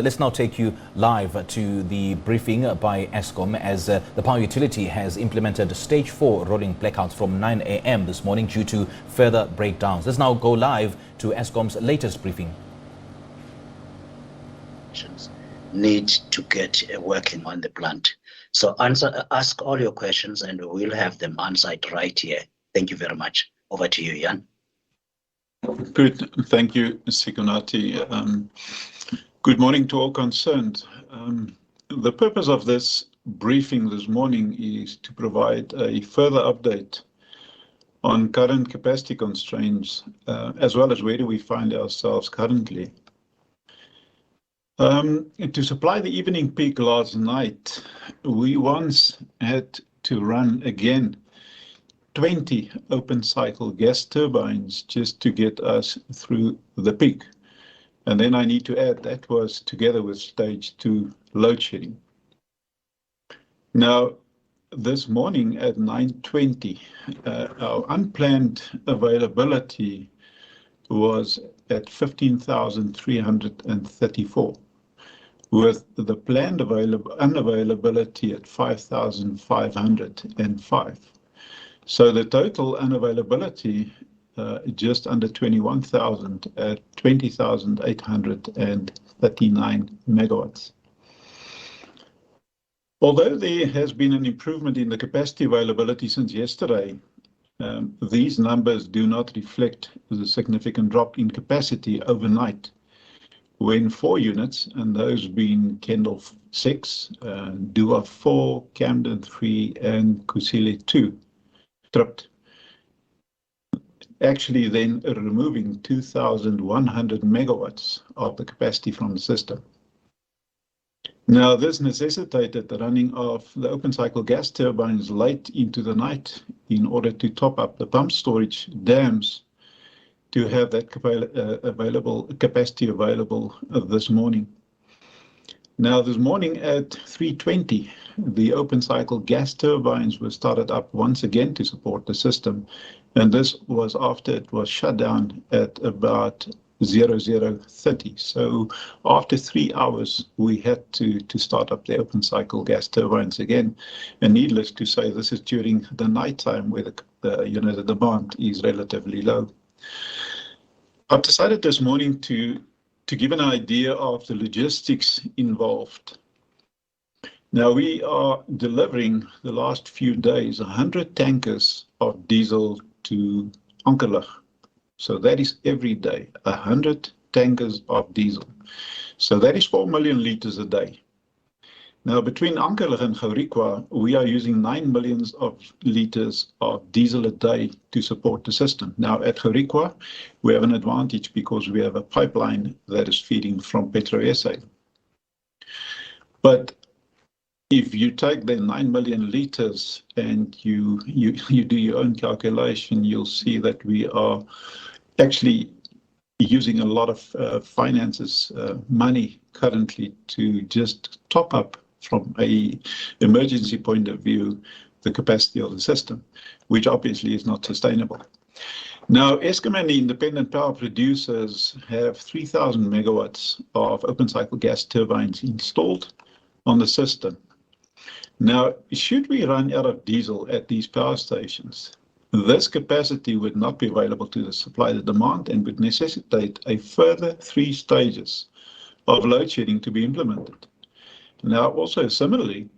Let's now take you live to the briefing by Eskom as the power utility has implemented stage 4 rolling blackouts from 9 a.m. this morning due to further breakdowns. Let's now go live to Eskom's latest briefing. Need to get working on the plant. So ask all your questions and we'll have them answered right here. Thank you very much. Over to you, Jan. Good. Thank you, Sikunati. Good morning to all concerned. The purpose of this briefing this morning is to provide a further update on current capacity constraints, as well as where do we find ourselves currently. To supply the evening peak last night, we once had to run again 20 open cycle gas turbines just to get us through the peak. And then I need to add that was together with stage 2 load shedding. Now, this morning at 9:20, our unplanned availability was at 15,334, with the planned unavailability at 5,505. So the total unavailability just under 21,000 at 20,839 megawatts. Although there has been an improvement in the capacity availability since yesterday, these numbers do not reflect the significant drop in capacity overnight when 4 units, and those being Kendal 6, Dua 4, Camden 3, and Kusile 2, tripped, actually then removing 2,100 megawatts of the capacity from the system. Now, this necessitated the running of the open cycle gas turbines late into the night in order to top up the pump storage dams to have that capacity available this morning. Now, this morning at 3:20, the open cycle gas turbines were started up once again to support the system. And this was after it was shut down at about 00:30. So after 3 hours, we had to start up the open cycle gas turbines again. And needless to say, this is during the nighttime where the demand is relatively low. I've decided this morning to give an idea of the logistics involved. Now, we are delivering the last few days 100 tankers of diesel to Ankerlig. So that is every day, 100 tankers of diesel. So that is 4 million liters a day. Now, between Ankerlig and Goriqua, we are using 9 million liters of diesel a day to support the system. Now, at Goriqua, we have an advantage because we have a pipeline that is feeding from PetroSA. But if you take the 9 million liters and you do your own calculation, you'll see that we are actually using a lot of finances, money currently to just top up from an emergency point of view the capacity of the system, which obviously is not sustainable. Now, Eskom and the independent power producers have 3,000 megawatts of open cycle gas turbines installed on the system. Now, should we run out of diesel at these power stations, this capacity would not be available to supply the demand and would necessitate a further 3 stages of load shedding to be implemented. Now, also similarly,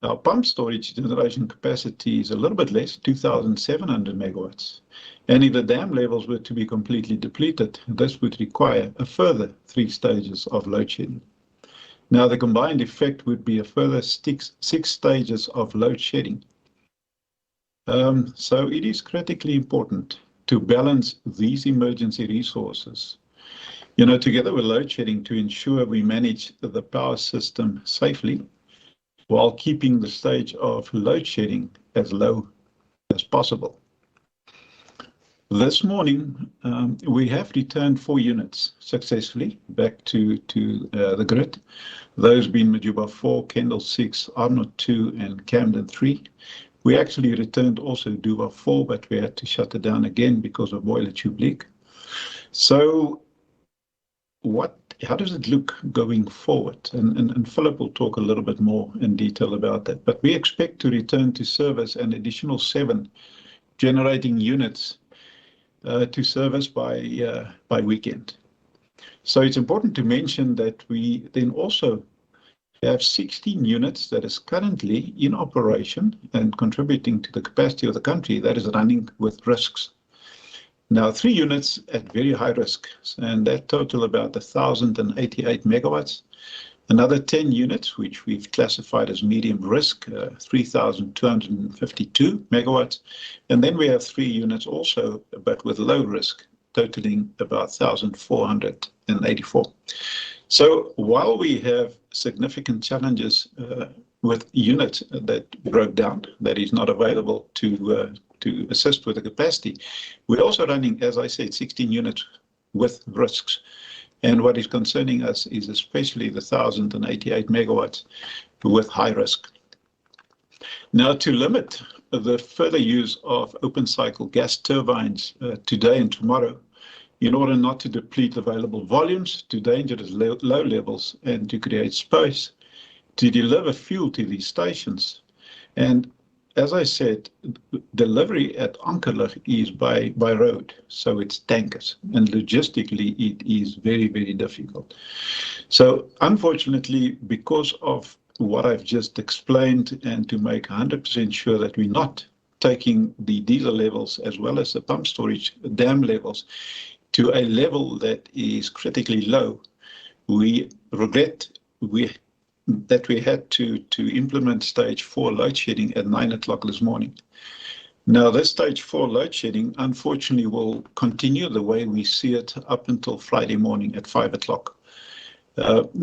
our pump storage generation capacity is a little bit less, 2,700 megawatts. And if the dam levels were to be completely depleted, this would require a further 3 stages of load shedding. Now, the combined effect would be a further 6 stages of load shedding. So it is critically important to balance these emergency resources, together with load shedding to ensure we manage the power system safely while keeping the stage of load shedding as low as possible. This morning, we have returned 4 units successfully back to the grid. Those being Majuba 4, Kendal 6, Arnott 2, and Camden 3. We actually returned also Dua 4, but we had to shut it down again because of boiler tube leak. So what how does it look going forward? And Philip will talk a little bit more in detail about that. But we expect to return to service an additional 7 generating units to service by weekend. So it's important to mention that we then also have 16 units that is currently in operation and contributing to the capacity of the country that is running with risks. Now, 3 units at very high risk, and that total about 1,088 megawatts. Another 10 units, which we've classified as medium risk, 3,252 megawatts. And then we have 3 units also, but with low risk, totaling about 1,484. So while we have significant challenges with units that broke down, that is not available to assist with the capacity, we're also running, as I said, 16 units with risks. And what is concerning us is especially the 1,088 megawatts with high risk. Now, to limit the further use of open cycle gas turbines today and tomorrow, in order not to deplete available volumes to dangerous low levels and to create space to deliver fuel to these stations. And as I said, delivery at Ankerlig is by road, so it's tankers, and logistically it is very, very difficult. So unfortunately, because of what I've just explained, and to make 100% sure that we're not taking the diesel levels as well as the pump storage dam levels to a level that is critically low, we regret that we had to implement stage 4 load shedding at 9 o'clock this morning. Now, this stage 4 load shedding, unfortunately, will continue the way we see it up until Friday morning at 5 o'clock.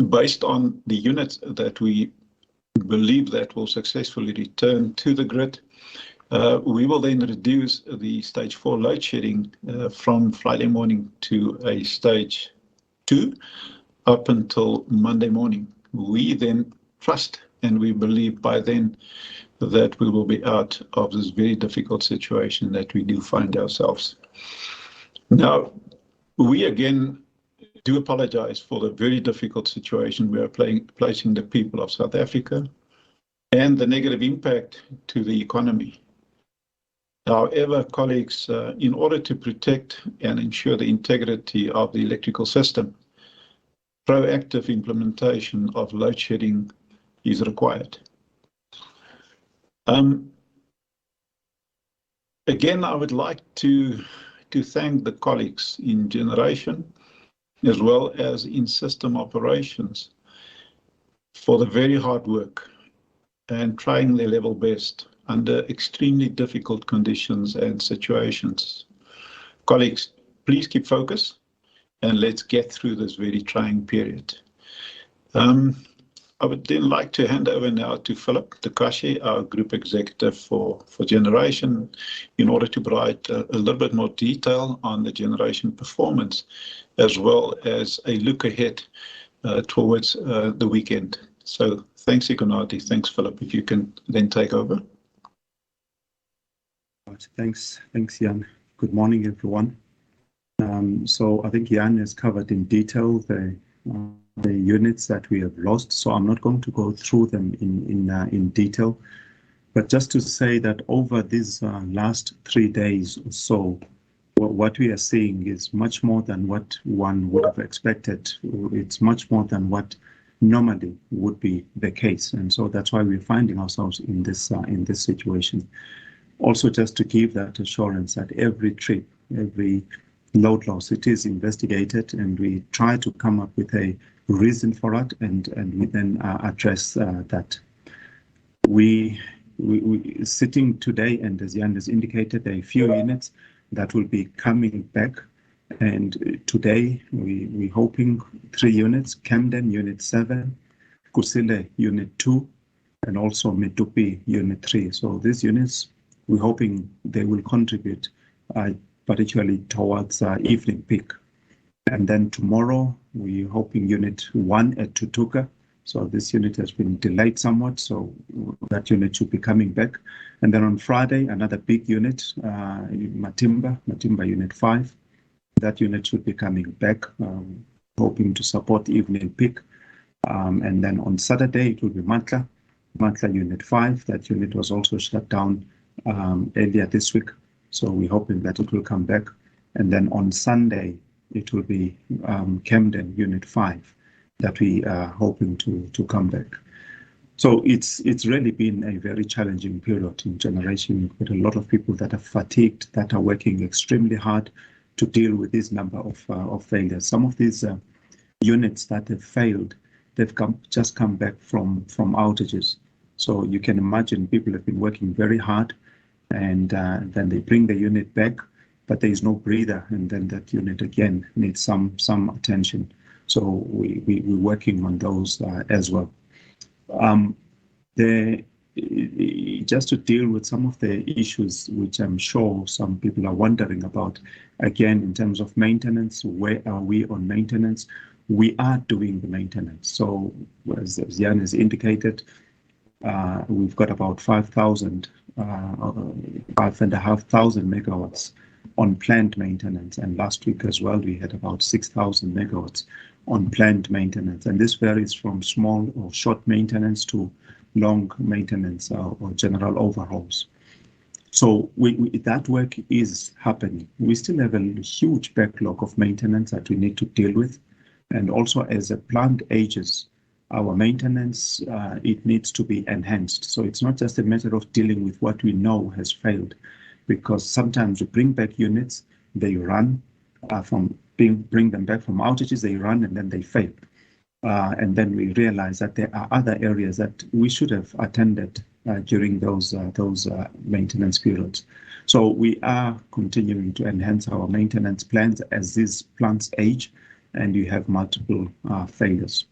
Based on the units that we believe that will successfully return to the grid, we will then reduce the stage 4 load shedding from Friday morning to a stage 2 up until Monday morning. We then trust and we believe by then that we will be out of this very difficult situation that we do find ourselves. Now, we again do apologize for the very difficult situation we are placing the people of South Africa and the negative impact to the economy. However, colleagues, in order to protect and ensure the integrity of the electrical system, proactive implementation of load shedding is required. Again, I would like to thank the colleagues in generation as well as in system operations for the very hard work and trying their level best under extremely difficult conditions and situations. Colleagues, please keep focus and let's get through this very trying period. I would then like to hand over now to Philip Tekashi, our Group Executive for Generation, in order to provide a little bit more detail on the generation performance, as well as a look ahead towards the weekend. So thanks, Ikonati. Thanks, Philip. If you can then take over. Thanks, Jan. Good morning, everyone. So I think Jan has covered in detail the units that we have lost, so I'm not going to go through them in detail, but just to say that over these last 3 days or so, what we are seeing is much more than what one would have expected. It's much more than what normally would be the case, and so that's why we're finding ourselves in this situation. Also, just to give that assurance that every trip, every load loss, it is investigated, and we try to come up with a reason for it, and we then address that. We sitting today, and as Jan has indicated, there are a few units that will be coming back, and today we're hoping 3 units: Camden Unit 7, Kusile Unit 2, and also Medupi Unit 3. So these units, we're hoping they will contribute particularly towards evening peak. And then tomorrow, we're hoping Unit 1 at Tutuka. So this unit has been delayed somewhat, so that unit should be coming back. And then on Friday, another big unit, Matimba Unit 5. That unit should be coming back. hoping to support evening peak. And then on Saturday, it will be Matla Unit 5. That unit was also shut down earlier this week. So we're hoping that it will come back. And then on Sunday, it will be Camden Unit 5 that we are hoping to come back. So it's really been a very challenging period in generation with a lot of people that are fatigued, that are working extremely hard to deal with this number of failures. Some of these units that have failed, they've just come back from outages. So you can imagine people have been working very hard, and then they bring the unit back, but there is no breather, and then that unit again needs some attention. So we're working on those as well. Just to deal with some of the issues which I'm sure some people are wondering about, again, in terms of maintenance, where are we on maintenance? We are doing the maintenance. So as Jan has indicated, we've got about 5,500 megawatts on planned maintenance. And last week as well, we had about 6,000 megawatts on planned maintenance. And this varies from small or short maintenance to long maintenance or general overhauls. So that work is happening. We still have a huge backlog of maintenance that we need to deal with. And also as the plant ages, our maintenance, it needs to be enhanced. So it's not just a matter of dealing with what we know has failed, because sometimes we bring back units, they run bring them back from outages, they run and then they fail. And then we realize that there are other areas that we should have attended during those maintenance periods. So we are continuing to enhance our maintenance plans as these plants age and you have multiple failures.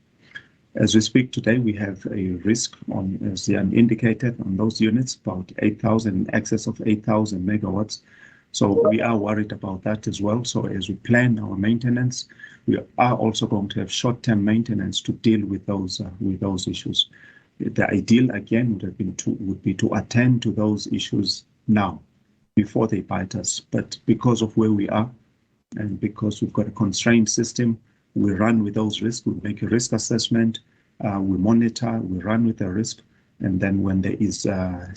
As we speak today, we have a risk on, as Jan indicated, on those units, about 8,000, in excess of 8,000 megawatts. So we are worried about that as well. So as we plan our maintenance, we are also going to have short-term maintenance to deal with those issues. The ideal, again, would be to attend to those issues now, before they bite us. But because of where we are, and because we've got a constrained system, we run with those risks. We make a risk assessment, we monitor, we run with the risk, and then when there is a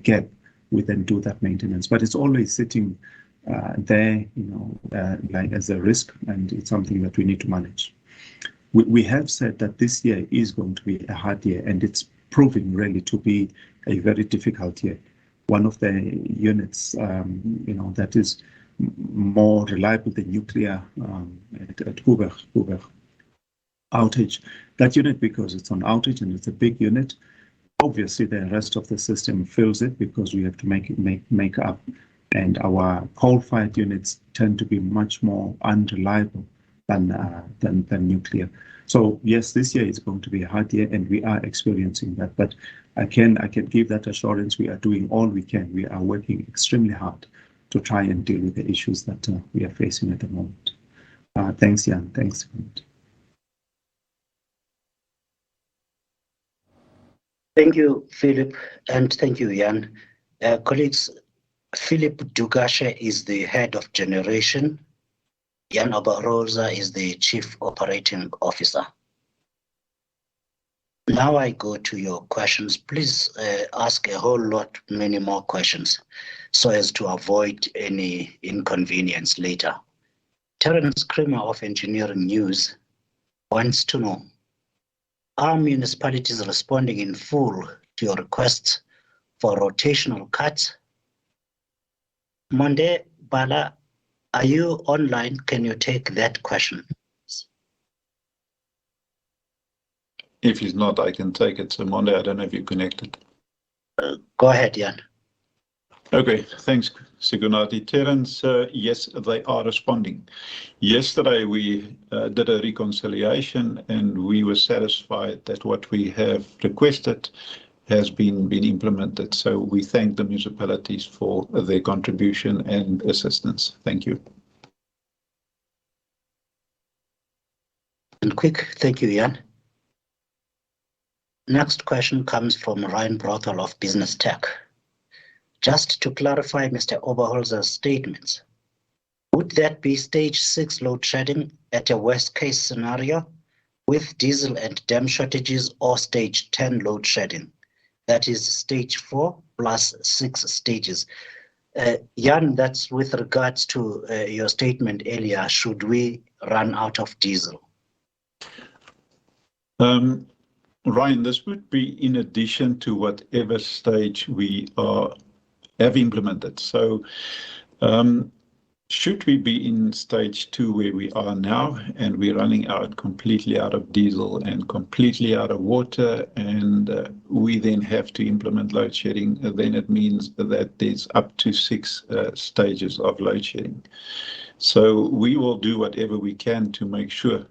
gap, we then do that maintenance. But it's always sitting there, like as a risk, and it's something that we need to manage. We have said that this year is going to be a hard year, and it's proving really to be a very difficult year. One of the units, that is more reliable than nuclear at Kuber outage. That unit, because it's on outage and it's a big unit, obviously the rest of the system fills it because we have to make up. And our coal-fired units tend to be much more unreliable than nuclear. So yes, this year is going to be a hard year, and we are experiencing that. But I can give that assurance. We are doing all we can. We are working extremely hard to try and deal with the issues that we are facing at the moment. Thanks, Jan. Thanks. Thank you, Philip, and thank you, Jan. Colleagues, Philip Dugashe is the head of generation. Jan Obarosa is the chief operating officer. Now I go to your questions. Please ask a whole lot, many more questions, so as to avoid any inconvenience later. Terence Kramer of Engineering News wants to know, are municipalities responding in full to your requests for rotational cuts? Monde Bala, are you online? Can you take that question? If he's not, I can take it. So Monde, I don't know if you're connected. Go ahead, Jan. Okay, thanks, Sigunati. Terence, yes, they are responding. Yesterday, we did a reconciliation, and we were satisfied that what we have requested has been implemented. So we thank the municipalities for their contribution and assistance. Thank you. And quick, thank you, Jan. Next question comes from Ryan Brothel of Business Tech. Just to clarify Mr. Oberholzer's statements, would Would that be stage 6 load shedding at a worst case scenario with diesel and dam shortages, or stage 10 load shedding? That is stage 4 plus 6 stages. Jan, that's with regards to your statement earlier, should we run out of diesel? Ryan, this would be in addition to whatever stage we have implemented. So should we be in stage 2 where we are now, and we're running completely out of diesel and completely out of water, and we then have to implement load shedding, then it means that there's up to 6 stages of load shedding. So we will do whatever we can to make sure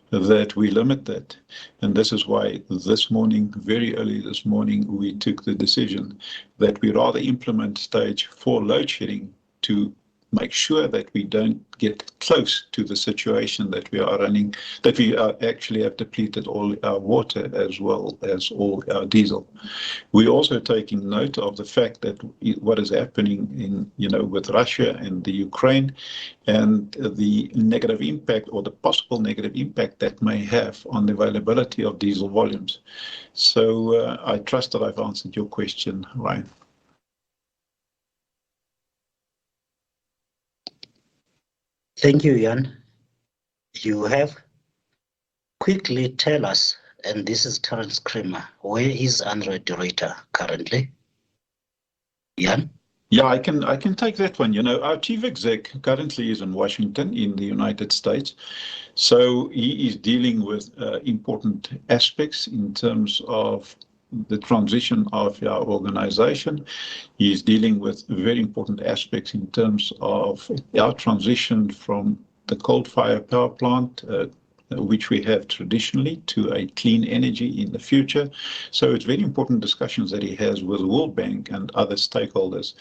that we limit that. And this is why this morning, very early this morning, we took the decision that we rather implement stage 4 load shedding to make sure that we don't get close to the situation that we are running, that we actually have depleted all our water as well as all our diesel. We're also taking note of the fact that what is happening in, with Russia and the Ukraine, and the negative impact, or the possible negative impact that may have on the availability of diesel volumes. So I trust that I've answered your question, Ryan. Thank you, Jan. You have quickly tell us, and this is Terence Creamer, where is Andre de Ruyter currently? Jan? Yeah, I can take that one. Our chief exec currently is in Washington in the United States. So he is dealing with important aspects in terms of the transition of our organization. He is dealing with very important aspects in terms of our transition from the coal-fired power plant, which we have traditionally, to a clean energy in the future. So it's very important discussions that he has with the World Bank and other stakeholders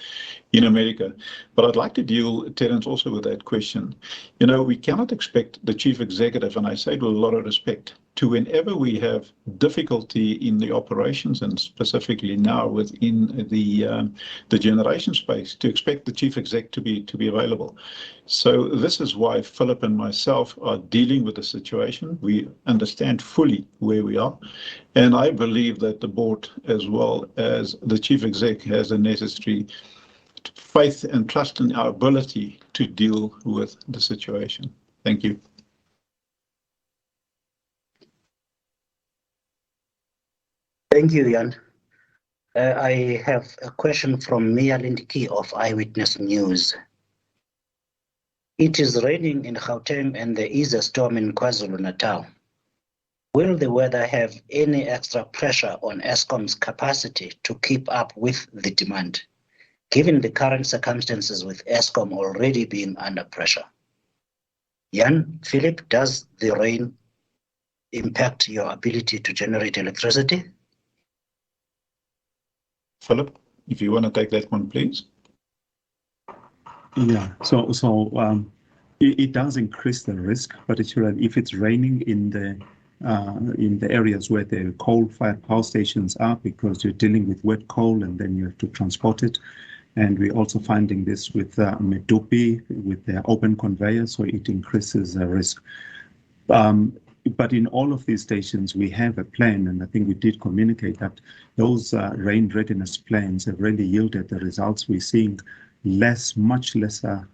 in America. But I'd like to deal, Terence, also with that question. We cannot expect the chief executive, and I say it with a lot of respect, to whenever we have difficulty in the operations, and specifically now within the generation space, to expect the chief exec to be available. So this is why Philip and myself are dealing with the situation. We understand fully where we are, and I believe that the board, as well as the chief exec, has the necessary faith and trust in our ability to deal with the situation. Thank you. Thank you, Jan. I have a question from Mia Lindiki of Eyewitness News. It is raining in Gauteng and there is a storm in KwaZulu-Natal. Will the weather have any extra pressure on Eskom's capacity to keep up with the demand, given the current circumstances with Eskom already being under pressure? Jan, Philip, does the rain impact your ability to generate electricity? Philip, if you want to take that one, please. Yeah, so it does increase the risk, particularly if it's raining in the areas where the coal-fired power stations are, because you're dealing with wet coal and then you have to transport it. And we're also finding this with Medupi, with their open conveyor, so it increases the risk. But in all of these stations, we have a plan, and I think we did communicate that those rain readiness plans have really yielded the results. We're seeing much lesser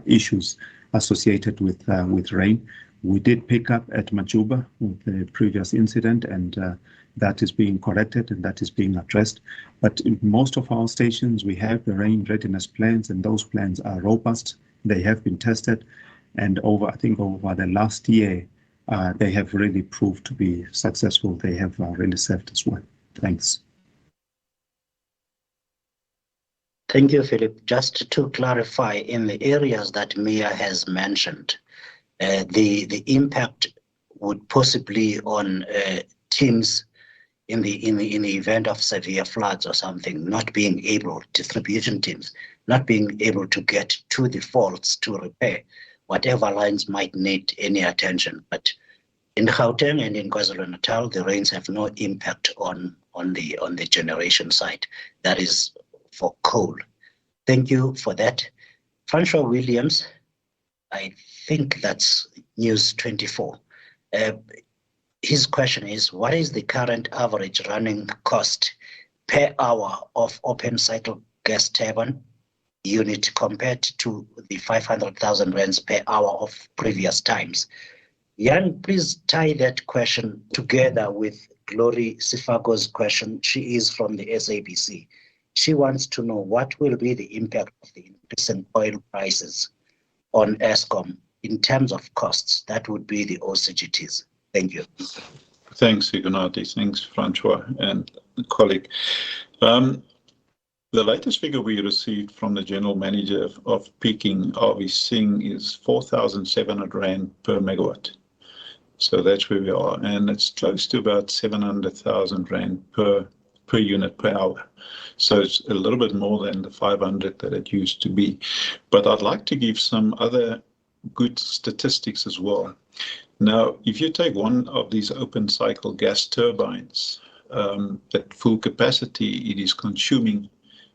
issues associated with rain. We did pick up at Majuba with the previous incident, and that is being corrected and that is being addressed. But in most of our stations, we have the rain readiness plans, and those plans are robust. They have been tested, and over the last year, they have really proved to be successful. They have really served as well. Thanks. Thank you, Philip. Just to clarify, in the areas that Mia has mentioned, the impact would possibly on teams in the event of severe floods or something, not being able, distribution teams, not being able to get to the faults to repair whatever lines might need any attention. But in Gauteng and in KwaZulu-Natal, the rains have no impact on the generation side. That is for coal. Thank you for that. Francois Williams, I think that's News 24. His question is, what is the current average running cost per hour of open cycle gas turbine unit compared to the 500,000 rands per hour of previous times? Jan, please tie that question together with Glory Sifago's question. She is from the SABC. She wants to know what will be the impact of the increase in oil prices on Eskom in terms of costs. That would be the OCGTs. Thank you. Thanks, Ignatis. Thanks, Francois and colleague. The latest figure we received from the General Manager of Peking, RV Singh, is 4,700 Rand per megawatt. So that's where we are. And it's close to about 700,000 Rand per unit per hour. So it's a little bit more than the 500 that it used to be. But I'd like to give some other good statistics as well. Now, if you take one of these open cycle gas turbines, at full capacity, it is consuming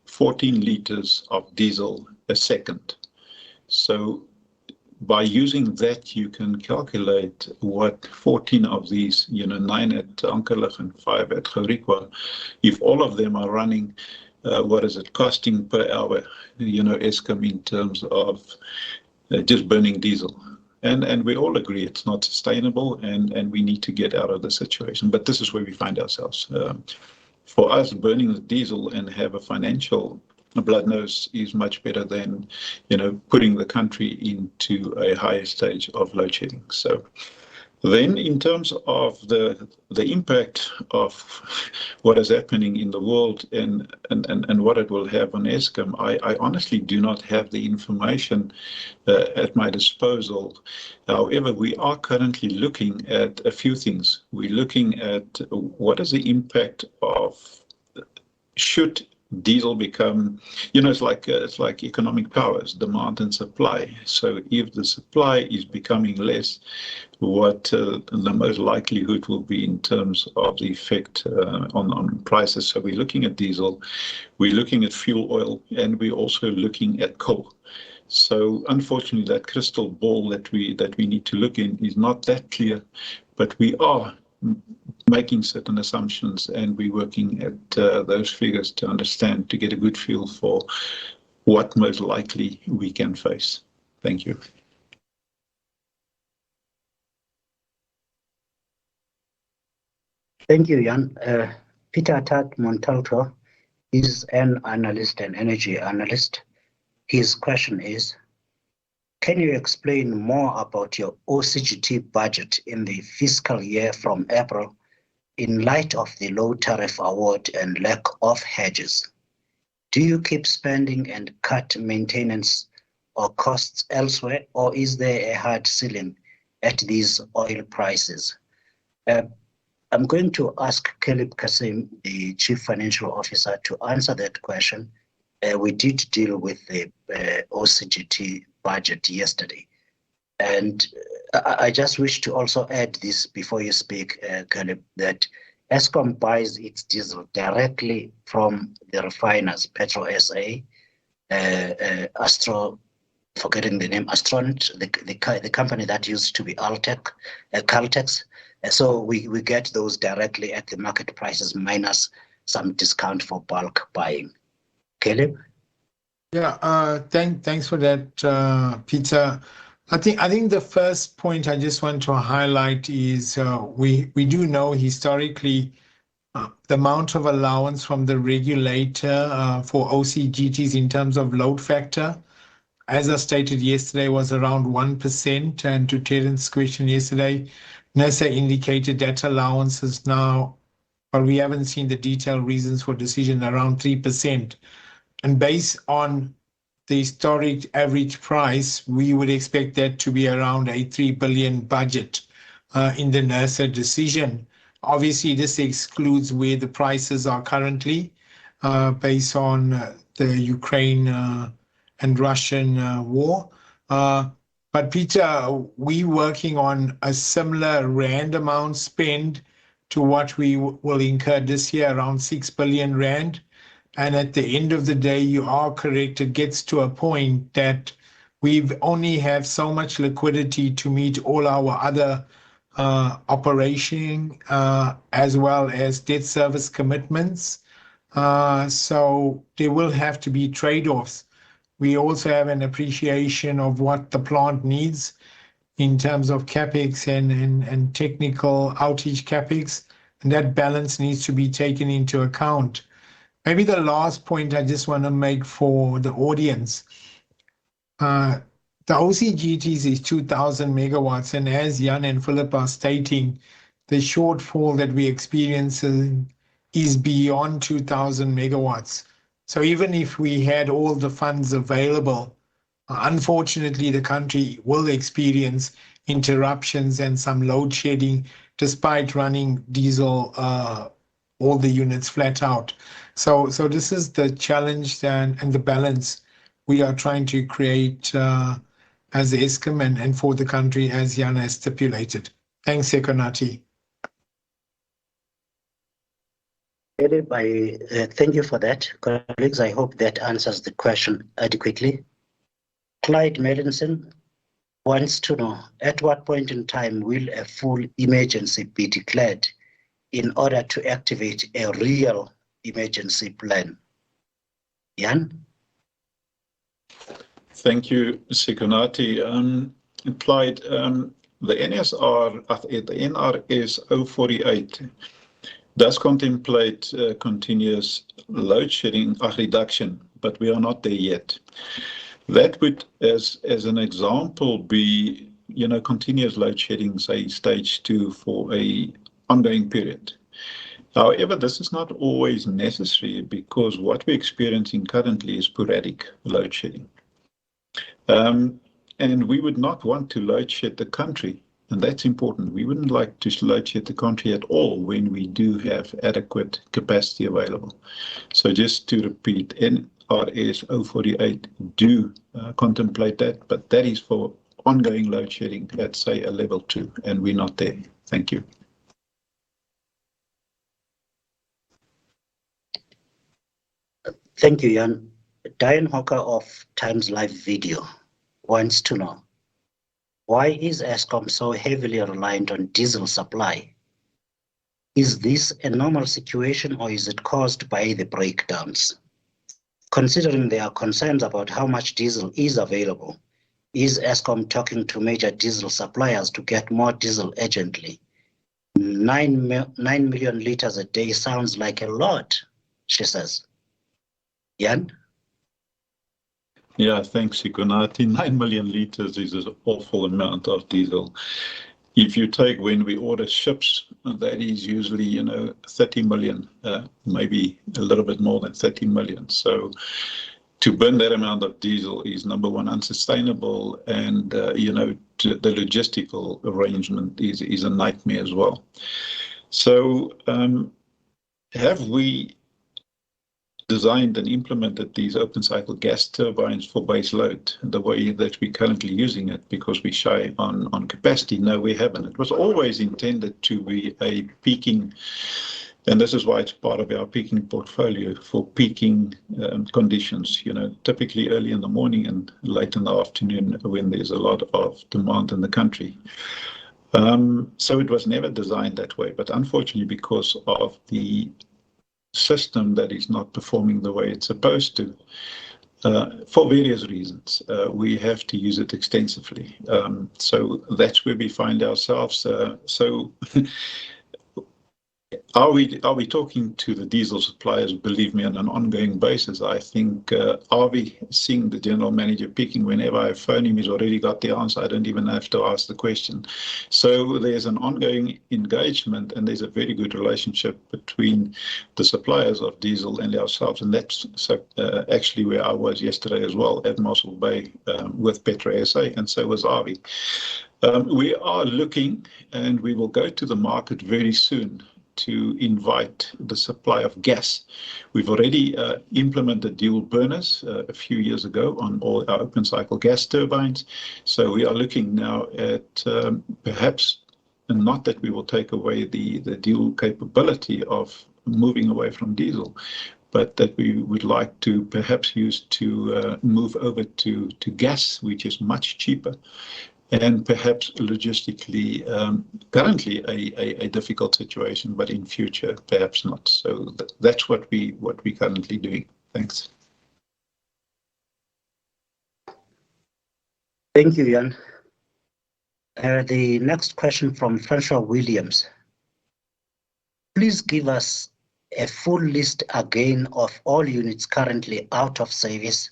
14 liters of diesel a second. So by using that, you can calculate what 14 of these, 9 at Ankerlig and 5 at Gerikwa, if all of them are running, what is it costing per hour, Eskom, in terms of just burning diesel. And we all agree it's not sustainable, and we need to get out of the situation. But this is where we find ourselves. For us, burning the diesel and have a financial blood nose is much better than, putting the country into a higher stage of load shedding. So then, in terms of the impact of what is happening in the world and what it will have on Eskom, I honestly do not have the information at my disposal. However, we are currently looking at a few things. We're looking at what is the impact of, should diesel become, it's like economic powers, demand and supply. So if the supply is becoming less, what the most likelihood will be in terms of the effect on prices. So we're looking at diesel, we're looking at fuel oil, and we're also looking at coal. So unfortunately, that crystal ball that we need to look in is not that clear, but we are making certain assumptions, and we're working at those figures to understand, to get a good feel for what most likely we can face. Thank you. Thank you, Jan. Peter Tat Montalto is an analyst, an energy analyst. His question is, can you explain more about your OCGT budget in the fiscal year from April in light of the low tariff award and lack of hedges? Do you keep spending and cut maintenance or costs elsewhere, or is there a hard ceiling at these oil prices? I'm going to ask Caleb Kasim, the Chief Financial Officer, to answer that question. We did deal with the OCGT budget yesterday. And I just wish to also add this before you speak, Caleb, that Eskom buys its diesel directly from the refiners, Petro SA, Astro, forgetting the name, Astront, the company that used to be Caltex. So we get those directly at the market prices minus some discount for bulk buying. Caleb? Yeah, thanks for that, Peter. I think the first point I just want to highlight is we do know historically the amount of allowance from the regulator for OCGTs in terms of load factor, as I stated yesterday, was around 1%. And to Terrence's question yesterday, NERSA indicated that allowance is now, but we haven't seen the detailed reasons for decision, around 3%. And based on the historic average price, we would expect that to be around a 3 billion budget in the NERSA decision. Obviously, this excludes where the prices are currently based on the Ukraine and Russian war. But Peter, we're working on a similar rand amount spend to what we will incur this year, around 6 billion rand. And at the end of the day, you are correct, it gets to a point that we've only have so much liquidity to meet all our other operation as well as debt service commitments. So there will have to be trade-offs. We also have an appreciation of what the plant needs in terms of capex and technical outage capex, and that balance needs to be taken into account. Maybe the last point I just want to make for the audience. The OCGTs is 2,000 megawatts, and as Jan and Philip are stating, the shortfall that we experience is beyond 2,000 megawatts. So even if we had all the funds available, unfortunately, the country will experience interruptions and some load shedding despite running diesel, all the units flat out. So this is the challenge and the balance we are trying to create as Eskom and for the country, as Jan has stipulated. Thanks, Sekonati. Thank you for that, colleagues. I hope that answers the question adequately. Clyde Melinson wants to know, at what point in time will a full emergency be declared in order to activate a real emergency plan? Jan? Thank you, Sekonati. Clyde, the NSR, the NRS 048 does contemplate continuous load shedding reduction, but we are not there yet. That would, as an example, be continuous load shedding, say stage 2 for a ongoing period. However, this is not always necessary because what we're experiencing currently is sporadic load shedding. And we would not want to load shed the country, and that's important. We wouldn't like to load shed the country at all when we do have adequate capacity available. So just to repeat, NRS 048 do contemplate that, but that is for ongoing load shedding at, say, a level 2, and we're not there. Thank you. Thank you, Jan. Diane Hawker of Times Live Video wants to know, why is Eskom so heavily reliant on diesel supply? Is this a normal situation or is it caused by the breakdowns? Considering there are concerns about how much diesel is available, is Eskom talking to major diesel suppliers to get more diesel urgently? 9 million liters a day sounds like a lot, she says. Jan? Yeah, thanks, Sekonati. 9 million liters is an awful amount of diesel. If you take when we order ships, that is usually, 30 million, maybe a little bit more than 30 million. So to burn that amount of diesel is, number one, unsustainable, and, the logistical arrangement is a nightmare as well. So have we designed and implemented these open cycle gas turbines for base load the way that we're currently using it because we shy on capacity? No, we haven't. It was always intended to be a peaking, and this is why it's part of our peaking portfolio for peaking conditions, typically early in the morning and late in the afternoon when there's a lot of demand in the country. So it was never designed that way, but unfortunately because of the system that is not performing the way it's supposed to, for various reasons, we have to use it extensively. So that's where we find ourselves. So are we talking to the diesel suppliers, believe me, on an ongoing basis? I think, are we seeing the general manager picking? Whenever I phone him, he's already got the answer. I don't even have to ask the question. So there's an ongoing engagement, and there's a very good relationship between the suppliers of diesel and ourselves. And that's actually where I was yesterday as well, at Mossel Bay with Petro SA, and so was Avi. We are looking, and we will go to the market very soon to invite the supply of gas. We've already implemented dual burners a few years ago on all our open cycle gas turbines. So we are looking now at perhaps, and not that we will take away the dual capability of moving away from diesel, but that we would like to perhaps use to move over to gas, which is much cheaper, and perhaps logistically, currently a difficult situation, but in future perhaps not. So that's what we currently doing. Thanks. Thank you, Jan. The next question from Francois Williams. Please give us a full list again of all units currently out of service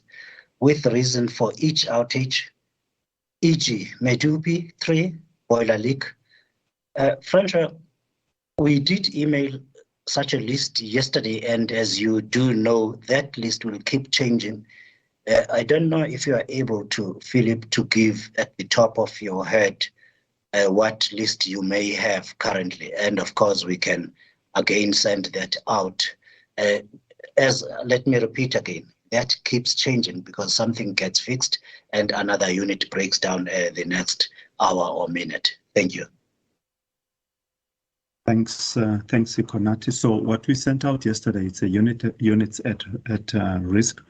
with reason for each outage, e.g. Medupi 3, boiler leak. Francois, we did email such a list yesterday, and as you do know, that list will keep changing. I don't know if you are able to, Philip, to give at the top of your head what list you may have currently. And of course, we can again send that out. Let me repeat again, that keeps changing because something gets fixed and another unit breaks down the next hour or minute. Thank you. Thanks, Konati. So what we sent out yesterday, it's a units at risk.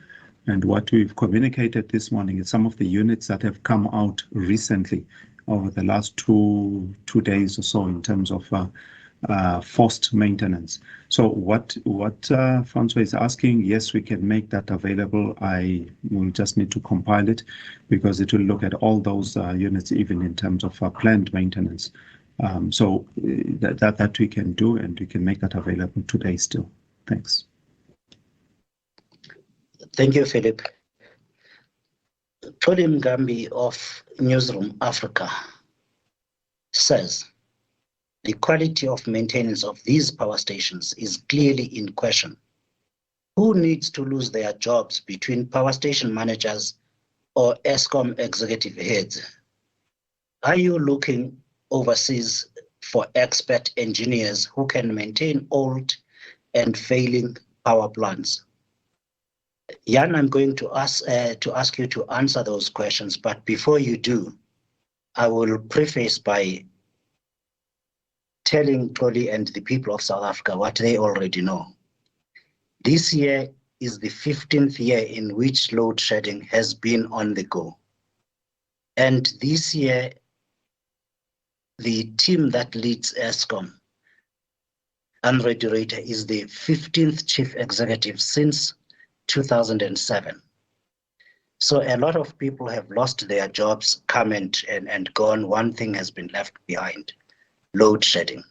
And what we've communicated this morning is some of the units that have come out recently over the last two days or so in terms of forced maintenance. So what Francois is asking, yes, we can make that available. I will just need to compile it because it will look at all those units, even in terms of planned maintenance. So that we can do, and we can make that available today still. Thanks. Thank you, Philip. Tony Mgambi of Newsroom Africa says, the quality of maintenance of these power stations is clearly in question. Who needs to lose their jobs between power station managers or Eskom executive heads? Are you looking overseas for expert engineers who can maintain old and failing power plants? Jan, I'm going to ask you to answer those questions, but before you do, I will preface by telling Tolly and the people of South Africa what they already know. This year is the 15th year in which load shedding has been on the go. And this year, the team that leads Eskom, Andre Durator, is the 15th chief executive since 2007. So a lot of people have lost their jobs, come and gone. One thing has been left behind, load shedding.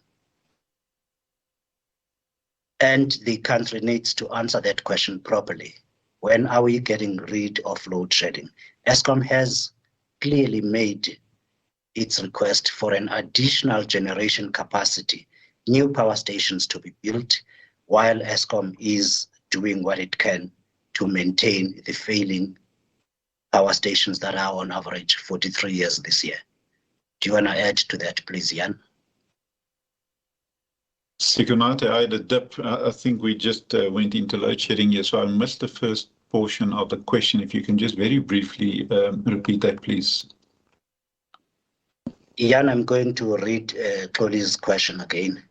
And the country needs to answer that question properly. When are we getting rid of load shedding? Eskom has clearly made its request for an additional generation capacity, new power stations to be built, while Eskom is doing what it can to maintain the failing power stations that are on average 43 years this year. Do you want to add to that, please, Jan? Sikonate, I had a dip. I think we just went into load shedding here, so I missed the first portion of the question. If you can just very briefly repeat that, please. Jan, I'm going to read Tolly's question again.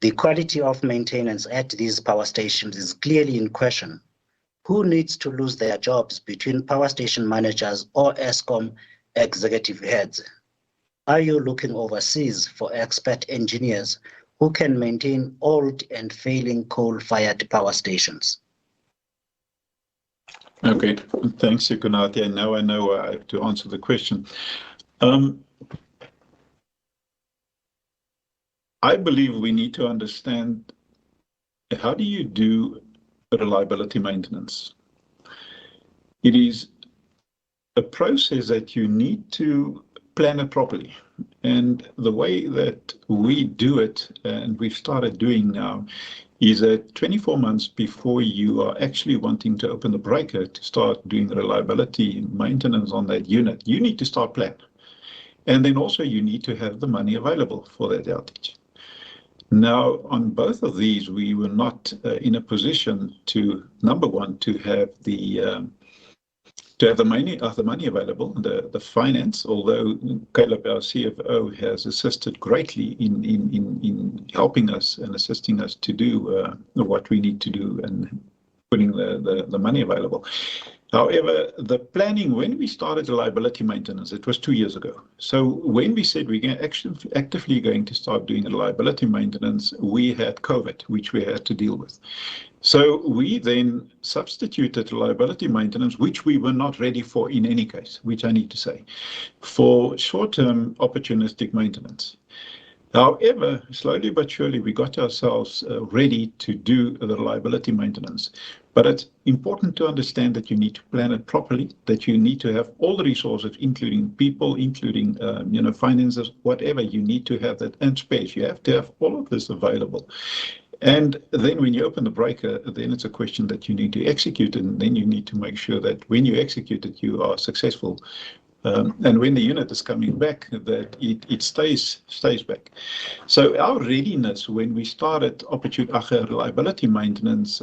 The quality of maintenance at these power stations is clearly in question. Who needs to lose their jobs between power station managers or Eskom executive heads? Are you looking overseas for expert engineers who can maintain old and failing coal-fired power stations? Okay, thanks, Sikonate. And now I know I have to answer the question. I believe we need to understand, how do you do reliability maintenance? It is a process that you need to plan it properly. And the way that we do it, and we've started doing now, is that 24 months before you are actually wanting to open the breaker to start doing reliability maintenance on that unit, you need to start planning. And then also you need to have the money available for that outage. Now, on both of these, we were not in a position to, number one, to have the money available, the finance. Although Caleb, our CFO, has assisted greatly in helping us and assisting us to do what we need to do, and putting the money available. However, the planning, when we started reliability maintenance, it was 2 years ago. So when we said we're actively going to start doing reliability maintenance, we had COVID, which we had to deal with. So we then substituted reliability maintenance, which we were not ready for in any case, which I need to say, for short-term opportunistic maintenance. However, slowly but surely, we got ourselves ready to do the reliability maintenance. But it's important to understand that you need to plan it properly, that you need to have all the resources, including people, including finances, whatever. You need to have that and space. You have to have all of this available. And then when you open the breaker, then it's a question that you need to execute, and then you need to make sure that when you execute it, you are successful. And when the unit is coming back, that it stays back. So our readiness when we started reliability maintenance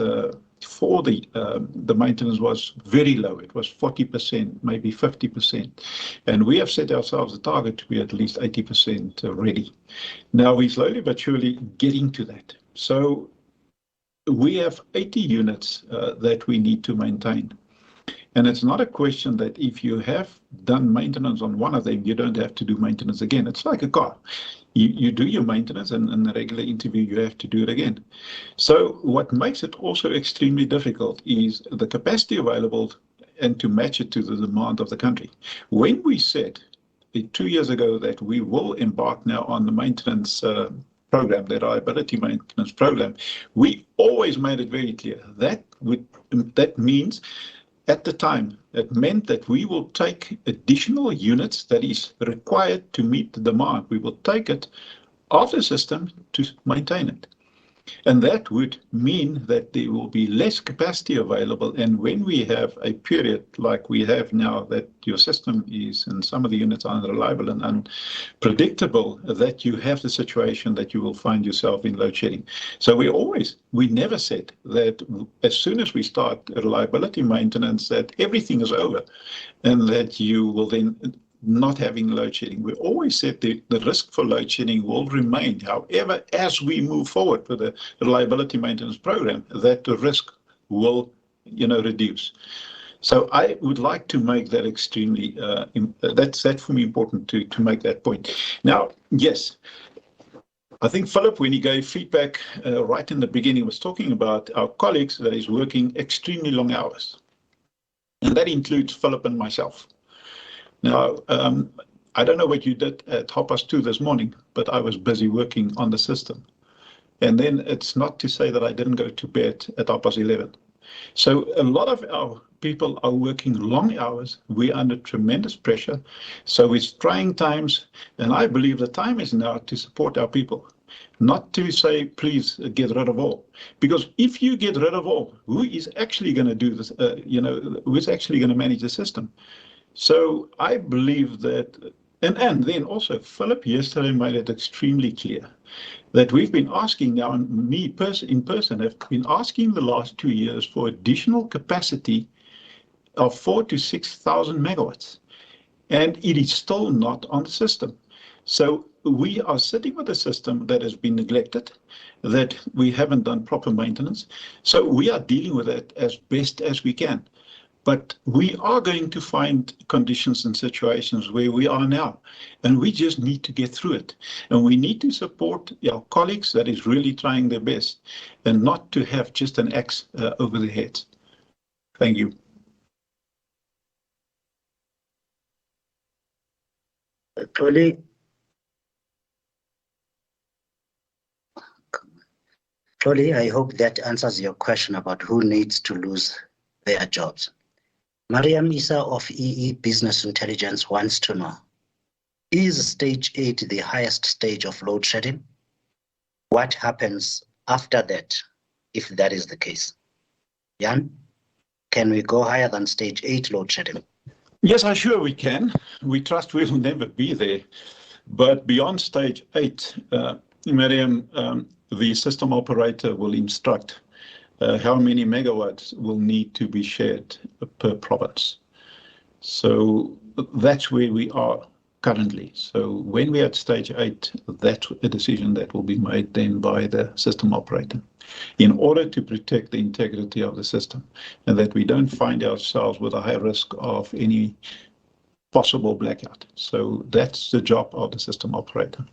for the maintenance was very low. It was 40%, maybe 50%. And we have set ourselves a target to be at least 80% ready. Now we're slowly but surely getting to that. So we have 80 units that we need to maintain. And it's not a question that if you have done maintenance on one of them, you don't have to do maintenance again. It's like a car. You do your maintenance, and in the regular interview, you have to do it again. So what makes it also extremely difficult is the capacity available and to match it to the demand of the country. When we said 2 years ago that we will embark now on the maintenance program, the reliability maintenance program, we always made it very clear that means at the time, it meant that we will take additional units that is required to meet the demand. We will take it off the system to maintain it. And that would mean that there will be less capacity available. And when we have a period like we have now, that your system is, and some of the units are unreliable and unpredictable, that you have the situation that you will find yourself in load shedding. So we never said that as soon as we start reliability maintenance, that everything is over and that you will then not having load shedding. We always said the risk for load shedding will remain. However, as we move forward with the reliability maintenance program, that the risk will, reduce. So I would like to make that extremely, that's for me important to make that point. Now, yes, I think Philip, when he gave feedback right in the beginning, was talking about our colleagues that is working extremely long hours. And that includes Philip and myself. Now, I don't know what you did at 2:30 this morning, but I was busy working on the system. And then it's not to say that I didn't go to bed at 11:30. So a lot of our people are working long hours. We're under tremendous pressure. So it's trying times. And I believe the time is now to support our people, not to say, please get rid of all. Because if you get rid of all, who is actually going to do this? Who is actually going to manage the system? So I believe that, and then also Philip yesterday made it extremely clear that we've been asking now, and me in person have been asking the last 2 years for additional capacity of 4,000 to 6,000 megawatts, and it is still not on the system. So we are sitting with a system that has been neglected, that we haven't done proper maintenance. So we are dealing with it as best as we can. But we are going to find conditions and situations where we are now, and we just need to get through it. And we need to support our colleagues that is really trying their best, and not to have just an axe over their heads. Thank you. Tolly, I hope that answers your question about who needs to lose their jobs. Mariam Isa of EE Business Intelligence wants to know, is stage 8 the highest stage of load shedding? What happens after that, if that is the case? Jan, can we go higher than stage 8 load shedding? Yes, I'm sure we can. We trust we will never be there. But beyond stage 8, Mariam, the system operator will instruct how many megawatts will need to be shared per province. So that's where we are currently. So when we're at stage 8, that's a decision that will be made then by the system operator in order to protect the integrity of the system and that we don't find ourselves with a high risk of any possible blackout. So that's the job of the system operator.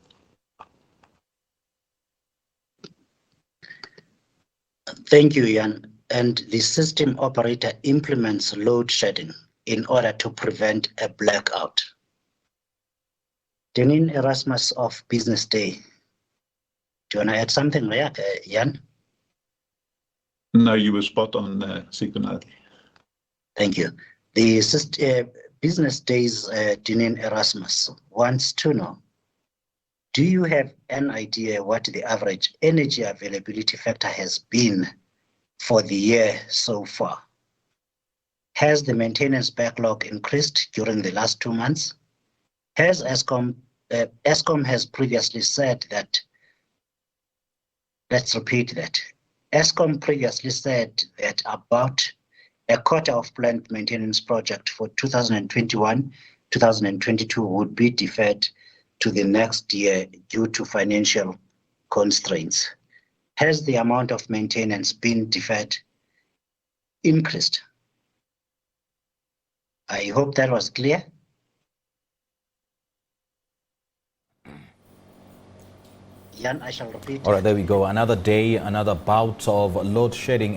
Thank you, Jan. And the system operator implements load shedding in order to prevent a blackout. Janine Erasmus of Business Day. Do you want to add something there, Jan? No, you were spot on, Sikunati. Thank you. The Business Day's Janine Erasmus wants to know, do you have an idea what the average energy availability factor has been for the year so far? Has the maintenance backlog increased during the last 2 months? Has Eskom has previously said that, let's repeat that. Eskom previously said that about a quarter of planned maintenance project for 2021-2022 would be deferred to the next year due to financial constraints. Has the amount of maintenance been deferred increased? I hope that was clear. Jan, I shall repeat. All right, there we go. Another day, another bout of load shedding.